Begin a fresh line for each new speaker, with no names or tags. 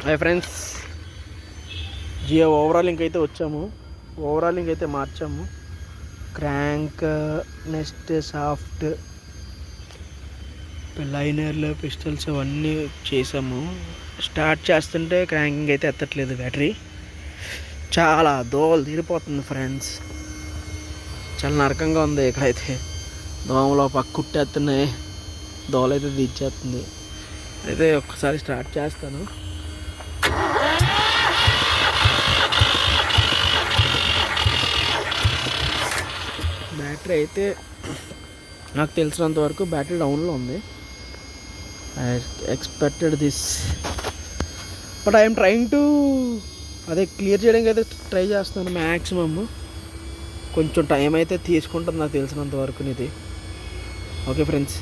Hi friends, Jio overhauling అయితే వచ్చాము. Overhauling అయితే మార్చాము. క్రాంక్, నెక్స్ట్ సాఫ్ట్, లైనర్లు, పిస్టల్స్ అవన్నీ చేసాము. స్టార్ట్ చేస్తుంటే క్రాంకింగ్ అయితే ఎత్తట్లేదు. బ్యాటరీ చాలా దోవలు తీరిపోతుంది ఫ్రెండ్స్. చాలా నరకంగా ఉంది. ఇక్కడైతే దోమలో పక్క కుట్టేస్తున్నాయి, దోవలు అయితే తీర్చేస్తుంది. అయితే ఒక్కసారి స్టార్ట్ చేస్తాను. బ్యాటరీ అయితే నాకు తెలిసినంత వరకు బ్యాటరీ డౌన్లో ఉంది. I expected this, but I'm trying to అదే క్లియర్ చేయడానికి అయితే ట్రై చేస్తున్నాను మ్యాక్సిమమ్. కొంచెం టైం అయితే తీసుకుంటుంది నాకు తెలిసినంత వరకు ఇది. Okay friends.